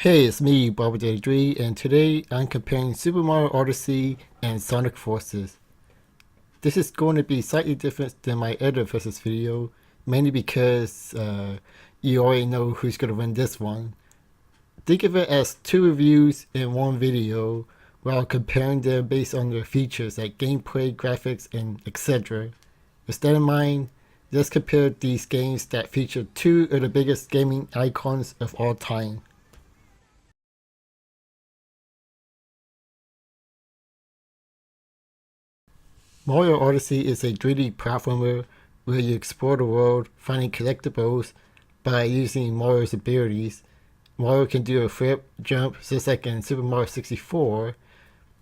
Hey, it's me, Bobby33, and today I'm comparing Super Mario Odyssey and Sonic Forces. This is going to be slightly different than my other versus video, mainly because you already know who's going to win this one. Think of it as two reviews in one video while comparing them based on their features like gameplay, graphics, and etc. With that in mind, let's compare these games that feature two of the biggest gaming icons of all time. Mario Odyssey is a 3D platformer where you explore the world, finding collectibles by using Mario's abilities. Mario can do a flip, jump, just like in Super Mario 64,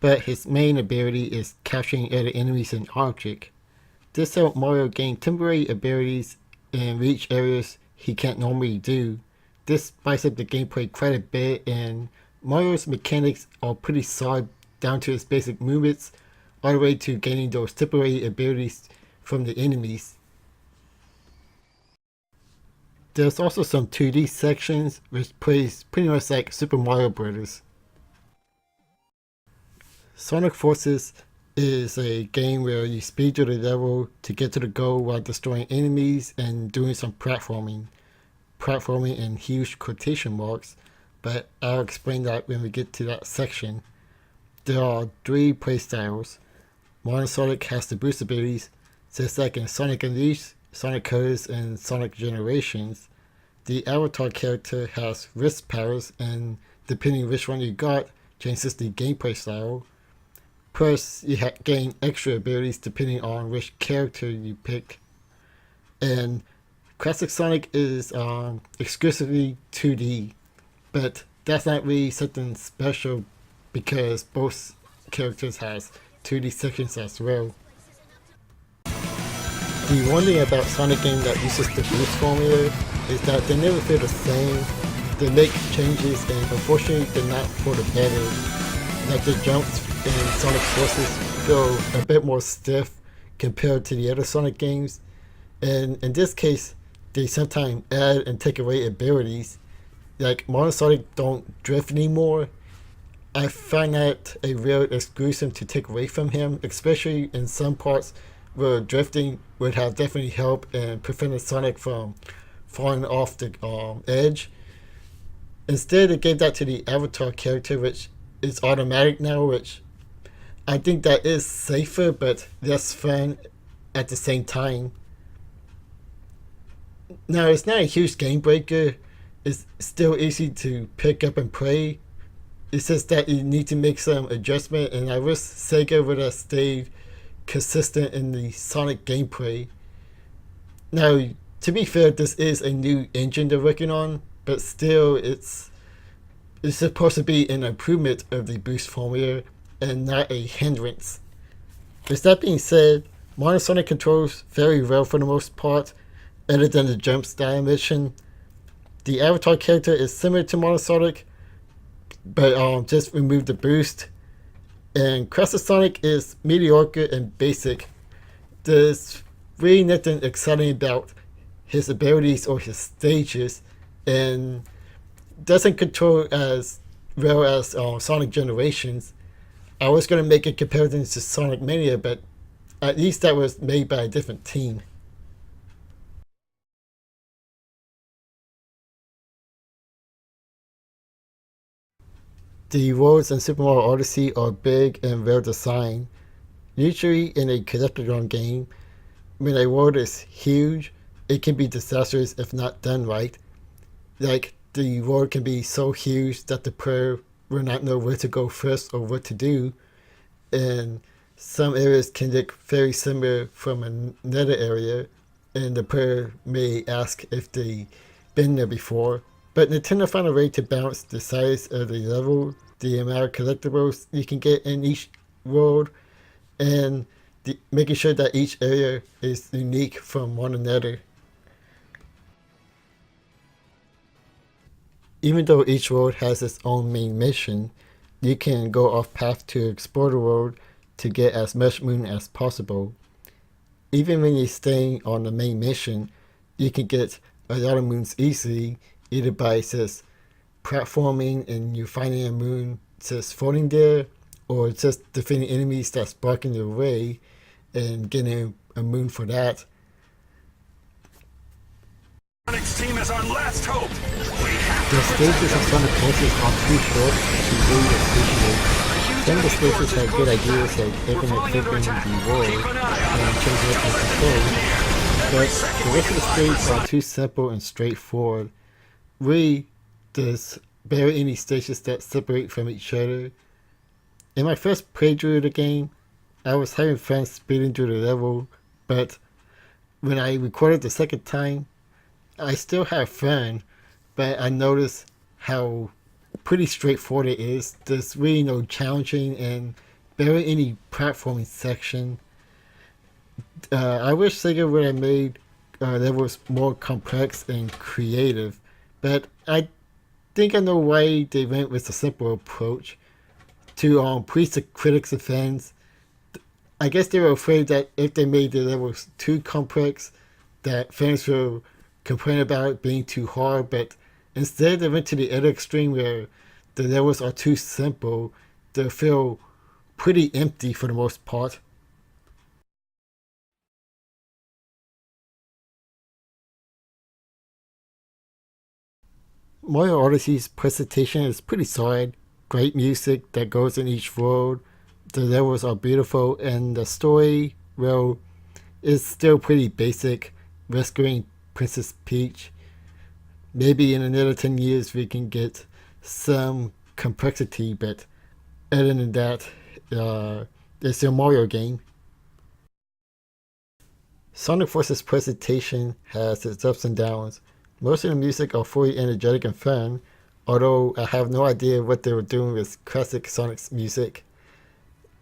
but his main ability is capturing other enemies and objects. This helps Mario gain temporary abilities and reach areas he can't normally do. This spices up the gameplay quite a bit, and Mario's mechanics are pretty solid down to his basic movements, all the way to gaining those temporary abilities from the enemies. There's also some 2D sections which plays pretty much like Super Mario Bros. Sonic Forces is a game where you speed through the level to get to the goal while destroying enemies and doing some platforming. Platforming in huge quotation marks, but I'll explain that when we get to that section. There are three playstyles. Sonic has the boost abilities, just like in Sonic Unleashed, Sonic Colors, and Sonic Generations. The avatar character has wrist powers, and depending which one you got, changes the gameplay style. Plus, you gain extra abilities depending on which character you pick. And Classic Sonic is exclusively 2D, but that's not really something special because both characters has 2D sections as well. The one thing about Sonic game that uses the boost formula is that they never feel the same. They make changes and unfortunately they're not for the better. Like the jumps in Sonic Forces feel a bit more stiff compared to the other Sonic games. And in this case, they sometimes add and take away abilities. Like Mario Sonic don't drift anymore. I find that a real exclusion to take away from him, especially in some parts where drifting would have definitely helped and prevented Sonic from falling off the edge. Instead, they gave that to the Avatar character, which is automatic now, which I think that is safer, but less fun at the same time. Now, it's not a huge game breaker. It's still easy to pick up and play. It's just that you need to make some adjustment, and I wish Sega would have stayed consistent in the Sonic gameplay. Now, to be fair, this is a new engine they're working on, but still, it's supposed to be an improvement of the boost formula and not a hindrance. With that being said, Mario Sonic controls very well for the most part, other than the jump style mission. The Avatar character is similar to Mario Sonic, but just remove the boost. And Classic Sonic is mediocre and basic. There's really nothing exciting about his abilities or his stages, and doesn't control as well as Sonic Generations. I was going to make a comparison to Sonic Mania, but at least that was made by a different team. The worlds in Super Mario Odyssey are big and well designed. Usually in a collectathon game, when a world is huge, it can be disastrous if not done right. Like, the world can be so huge that the player will not know where to go first or what to do, and some areas can look very similar from another area, and the player may ask if they've been there before. But Nintendo found a way to balance the size of the level, the amount of collectibles you can get in each world, and making sure that each area is unique from one another. Even though each world has its own main mission, you can go off path to explore the world to get as much moon as possible. Even when you're staying on the main mission, you can get a lot of moons easily, either by just platforming and you're finding a moon just floating there, or just defeating enemies that's blocking your way and getting a moon for that. Sonic's team is our last hope. The stages of Sonic Forces are too short to really appreciate. Some of the stages have good ideas like infinite flipping the world and changing up the control, but the rest of the stages are too simple and straightforward. Really, there's barely any stages that separate from each other. In my first playthrough of the game, I was having fun speeding through the level, but when I recorded the second time, I still had fun, but I noticed how pretty straightforward it is. There's really no challenging and barely any platforming section. I wish Sega would have made levels more complex and creative, but I think I know why they went with a simple approach. To please the critics and fans, I guess they were afraid that if they made the levels too complex, that fans will complain about it being too hard, but instead they went to the other extreme where the levels are too simple. They feel pretty empty for the most part. Mario Odyssey's presentation is pretty solid. Great music that goes in each world. The levels are beautiful, and the story, well, is still pretty basic. Rescuing Princess Peach. Maybe in another 10 years we can get some complexity, but other than that, it's a Mario game. Sonic Forces presentation has its ups and downs. Most of the music are fully energetic and fun, although I have no idea what they were doing with classic Sonic's music.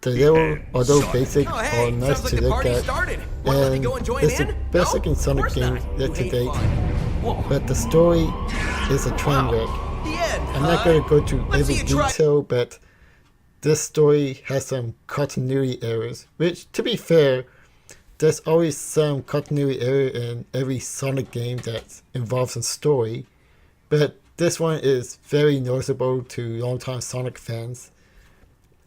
The level, although basic, are nice to look at, and it's the best looking Sonic game yet to date. But the story is a train wreck. I'm not going to go through every detail, but this story has some continuity errors, which, to be fair, there's always some continuity error in every Sonic game that involves a story, but this one is very noticeable to longtime Sonic fans.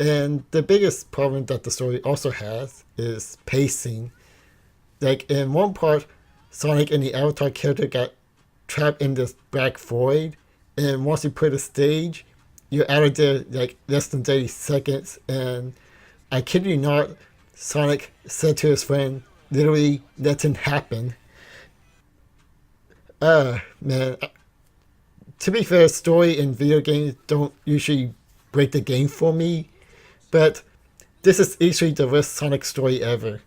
And the biggest problem that the story also has is pacing. Like in one part, Sonic and the Avatar character got trapped in this black void, and once you put a stage, you're out of there like less than 30 seconds, and I kid you not, Sonic said to his friend, literally, nothing happened. Man. To be fair, story in video games don't usually break the game for me, but this is easily the worst Sonic story ever.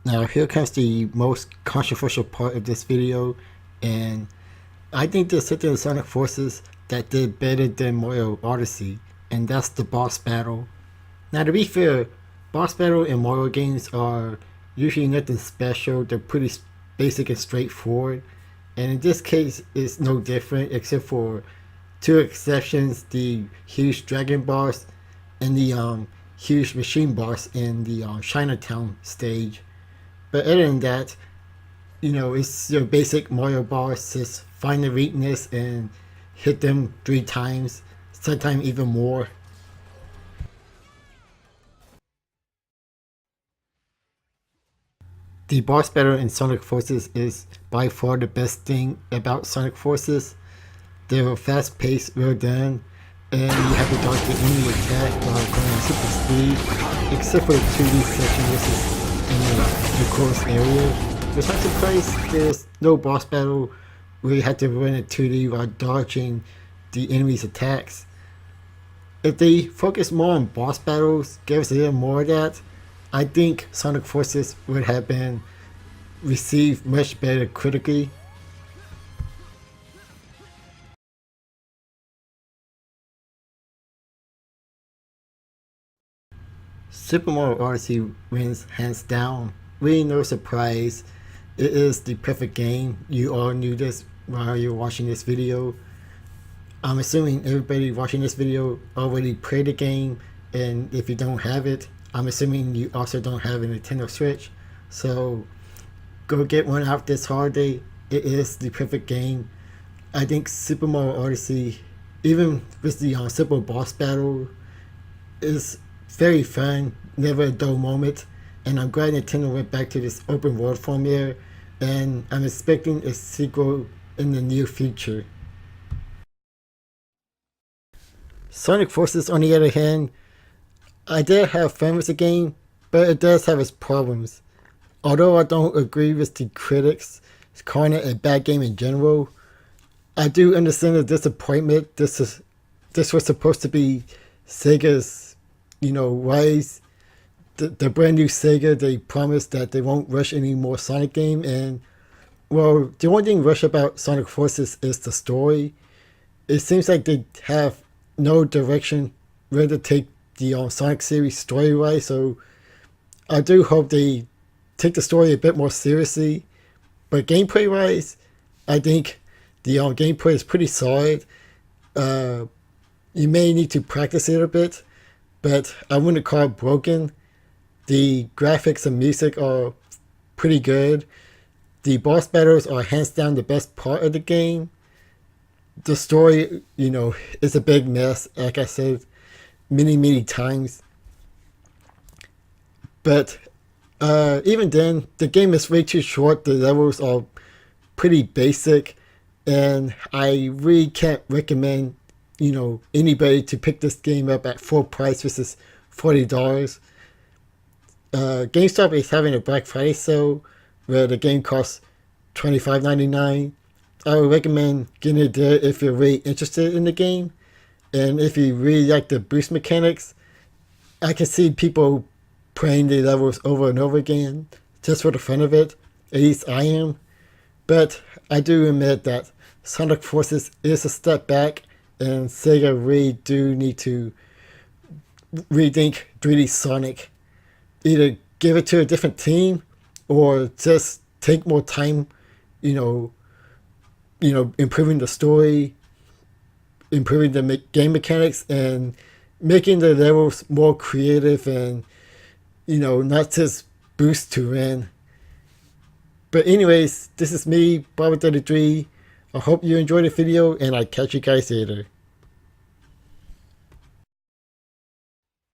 Now here comes the most controversial part of this video, and I think there's something in Sonic Forces that did better than Mario Odyssey, and that's the boss battle. Now to be fair, boss battle in Mario games are usually nothing special. They're pretty basic and straightforward, and in this case it's no different except for two exceptions: the huge dragon boss and the huge machine boss in the Chinatown stage. But other than that, it's your basic Mario boss. Just find the weakness and hit them 3 times, sometimes even more. The boss battle in Sonic Forces is by far the best thing about Sonic Forces. They're fast paced, well done, and you have to dodge the enemy attack while going at super speed, except for the 2D section, which is in the closed area. Which I'm surprised there's no boss battle where you have to run in 2D while dodging the enemy's attacks. If they focus more on boss battles, give us a little more of that, I think Sonic Forces would have been received much better critically. Super Mario Odyssey wins hands down. Really no surprise. It is the perfect game. You all knew this while you're watching this video. I'm assuming everybody watching this video already played the game, and if you don't have it, I'm assuming you also don't have a Nintendo Switch. So go get one out this holiday. It is the perfect game. I think Super Mario Odyssey, even with the simple boss battle, is very fun, never a dull moment. And I'm glad Nintendo went back to this open world formula, and I'm expecting a sequel in the near future. Sonic Forces, on the other hand, I did have fun with the game, but it does have its problems. Although I don't agree with the critics calling it a bad game in general, I do understand the disappointment. This was supposed to be Sega's, rise. The brand new Sega. They promised that they won't rush any more Sonic game, and well, the only thing rush about Sonic Forces is the story. It seems like they have no direction where to take the Sonic series story wise. So I do hope they take the story a bit more seriously. But gameplay wise, I think the gameplay is pretty solid. You may need to practice it a bit, but I wouldn't call it broken. The graphics and music are pretty good. The boss battles are hands down the best part of the game. The story, is a big mess, like I said many times. But even then, the game is way too short. The levels are pretty basic, and I really can't recommend, anybody to pick this game up at full price, which is $40. GameStop is having a Black Friday sale where the game costs $25.99. I would recommend getting it there if you're really interested in the game, and if you really like the boost mechanics. I can see people playing the levels over and over again just for the fun of it. At least I am. But I do admit that Sonic Forces is a step back, and Sega really do need to rethink 3D Sonic. Either give it to a different team, or just take more time, improving the story, improving the game mechanics, and making the levels more creative and, not just boost to win. But anyways, this is me, Barber33. I hope you enjoyed the video, and I catch you guys later.